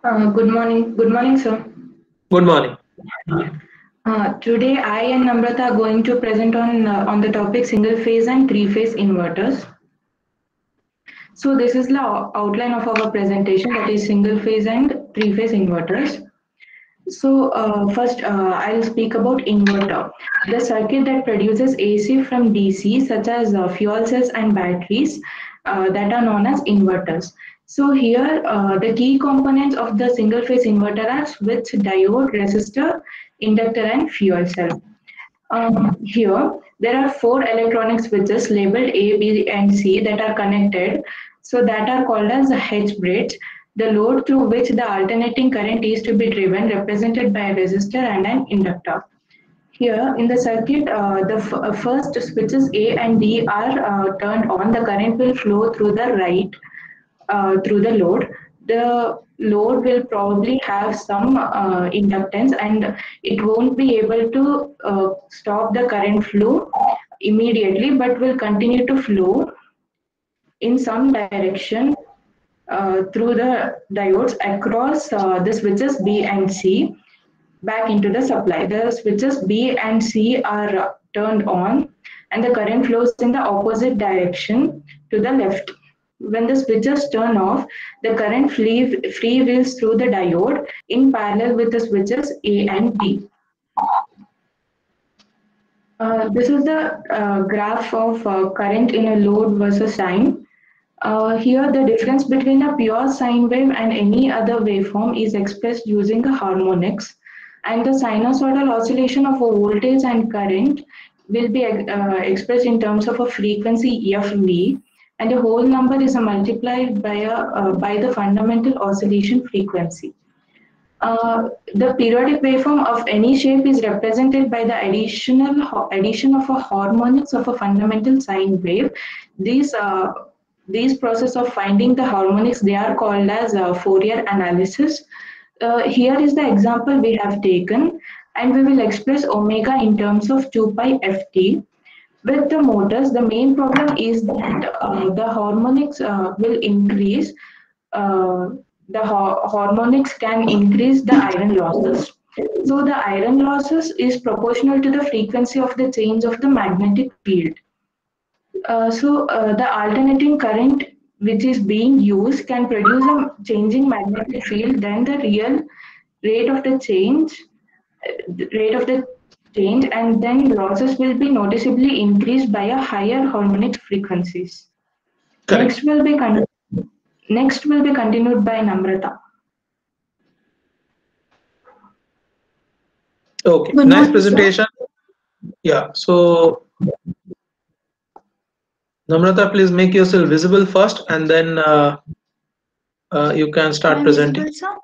Good morning. Good morning, sir. Good morning. Today, I and Namrata are going to present on the topic single phase and three phase inverters. So, this is the outline of our presentation, that is single phase and three phase inverters. So, first, I'll speak about inverter, the circuit that produces AC from DC, such as fuel cells and batteries, that are known as inverters. So, here, the key components of the single phase inverter are switch, diode, resistor, inductor, and fuel cell. Here, there are four electronic switches labeled A, B, and C that are connected. So that are called as the H bridge, the load through which the alternating current is to be driven, represented by a resistor and an inductor. Here in the circuit, the first switches A and D are turned on. The current will flow through the right through the load. The load will probably have some inductance, and it won't be able to stop the current flow immediately, but will continue to flow in some direction through the diodes across the switches B and C back into the supply. The switches B and C are turned on, and the current flows in the opposite direction to the left. When the switches turn off, the current freewheels through the diode in parallel with the switches A and B. This is the graph of current in a load versus time. Here, the difference between a pure sine wave and any other waveform is expressed using the harmonics, and the sinusoidal oscillation of a voltage and current will be expressed in terms of a frequency FV, and the whole number is multiplied by the fundamental oscillation frequency. The periodic waveform of any shape is represented by the addition of a harmonics of a fundamental sine wave. These these process of finding the harmonics, they are called as Fourier analysis. Here is the example we have taken, and we will express omega in terms of 2 pi ft. With the motors, the main problem is that the harmonics will increase. Uh, the harmonics can increase the iron losses. So the iron losses is proportional to the frequency of the change of the magnetic field. The alternating current which is being used can produce a changing magnetic field. Then the real rate of the change, rate of the change, and then losses will be noticeably increased by a higher harmonic frequencies. Correct. Next will be next will be continued by Namrata. Okay. Good Nice morning, sir. presentation. Yeah. So, Namrata, please make yourself visible first, and then you can Am start I presenting. visible, sir?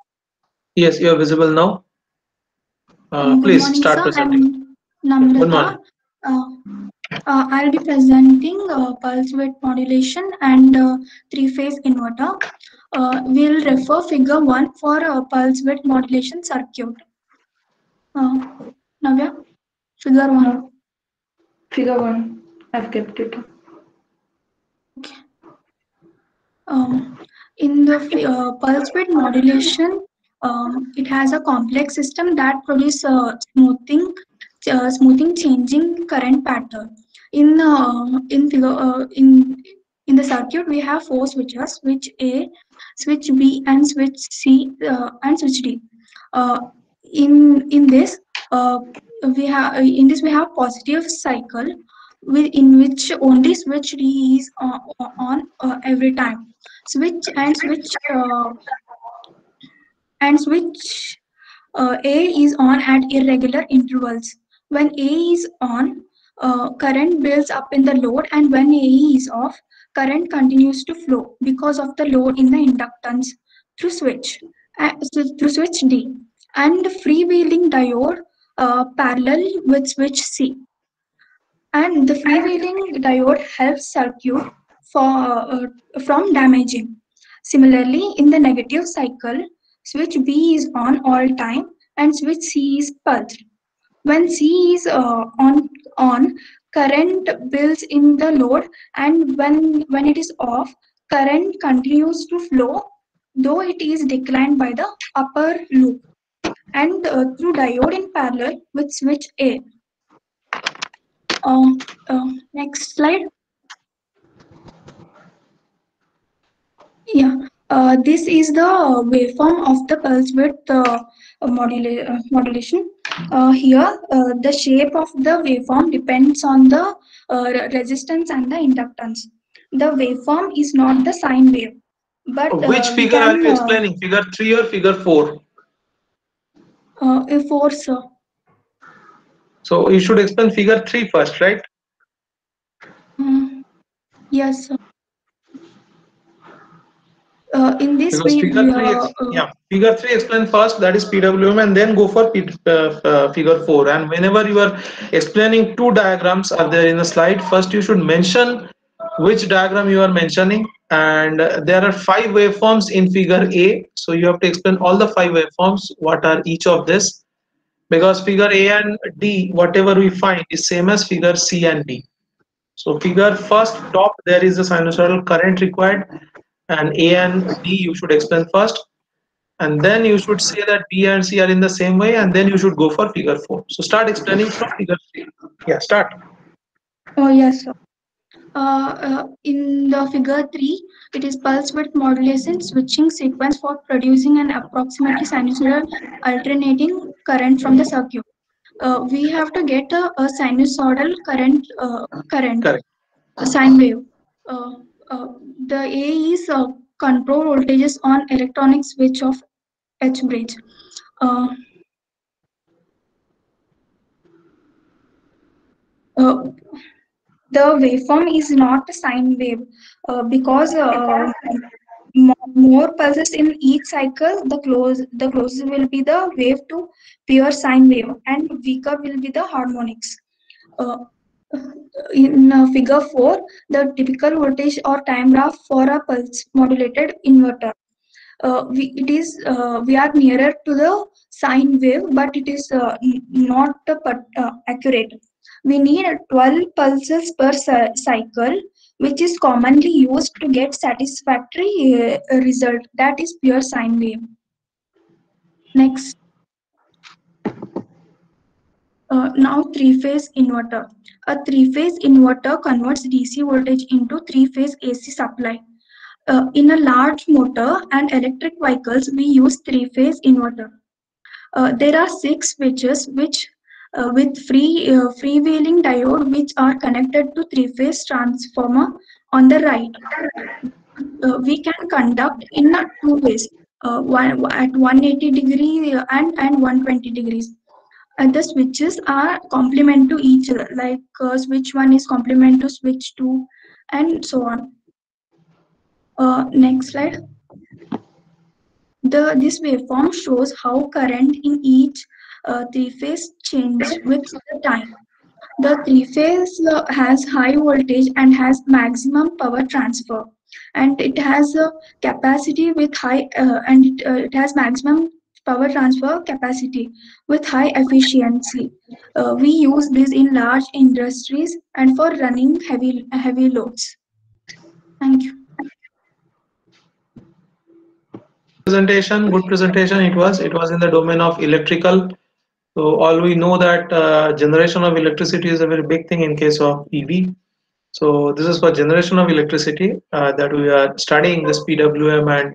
Yes, you are visible now. Good Please morning, start sir. presenting. I'm Good Namrata. morning. Uh, I'll be presenting pulse width modulation and three-phase inverter. We'll refer figure 1 for pulse width modulation circuit. Uh, Navya, figure 1. Figure 1. I've kept it. Okay. In the pulse width modulation, it has a complex system that produces smoothing changing current pattern. In figure in the circuit, we have four switches: switch A, switch B, and switch C and switch D. Uh, in this, uh, we have positive cycle, in which only switch D is on every time. Switch and switch A is on at irregular intervals. When A is on, current builds up in the load, and when A is off, current continues to flow because of the load in the inductance through through switch D, and freewheeling diode parallel with switch C. And the freewheeling diode helps circuit from damaging. Similarly, in the negative cycle, switch B is on all time and switch C is pulsed. When C is on, current builds in the load, and when it is off, current continues to flow though it is declined by the upper loop and through diode in parallel with switch A. Next slide. Yeah, this is the waveform of the pulse width modulation. Here, the shape of the waveform depends on the resistance and the inductance. The waveform is not the sine wave, but Which figure are you explaining? Figure 3 or figure 4? A force. So you should explain figure 3 first, right? Yes. In this Because figure 3 explain first, that is PWM, and then go for figure 4. And whenever you are explaining two diagrams are there in the slide, first you should mention which diagram you are mentioning, and there are 5 waveforms in figure A, so you have to explain all the 5 waveforms, what are each of this, because figure A and D, whatever we find is same as figure C and D. So figure first top, there is a sinusoidal current required, and A and D you should explain first, and then you should say that B and C are in the same way, and then you should go for figure 4. So start explaining from figure 3. Yeah, start. Oh yes, sir. In the figure 3, it is pulse width modulation switching sequence for producing an approximately sinusoidal alternating current from the circuit. We have to get a sinusoidal current, Correct. a sine wave. The A is control voltages on electronic switch of H bridge. The waveform is not a sine wave because more pulses in each cycle, the closer will be the wave to pure sine wave, and weaker will be the harmonics. In figure 4, the typical voltage or time graph for a pulse modulated inverter. We are nearer to the sine wave, but it is not accurate. We need 12 pulses per cycle, which is commonly used to get satisfactory result. That is pure sine wave. Next. Now three-phase inverter. A three-phase inverter converts DC voltage into three-phase AC supply. In a large motor and electric vehicles, we use three-phase inverter. There are 6 switches which with freewheeling diode which are connected to three-phase transformer on the right. We can conduct in 2 ways, one at 180 degree and 120 degrees. The switches are complement to each other, like switch 1 is complement to switch 2 and so on. Next slide. This waveform shows how current in each three-phase changes with the time. The three-phase has high voltage and has maximum power transfer, and it has a capacity with high it has maximum power transfer capacity with high efficiency. We use this in large industries and for running heavy loads. Thank you. Presentation, good presentation. It was in the domain of electrical. So all we know that generation of electricity is a very big thing in case of EV. So this is for generation of electricity that we are studying this PWM and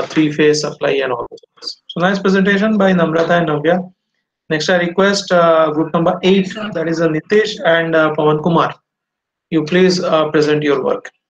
three-phase supply and all this. So nice presentation by Namrata and Navya. Next I request group number 8, that is Nitesh and Pawan Kumar. You please present your work.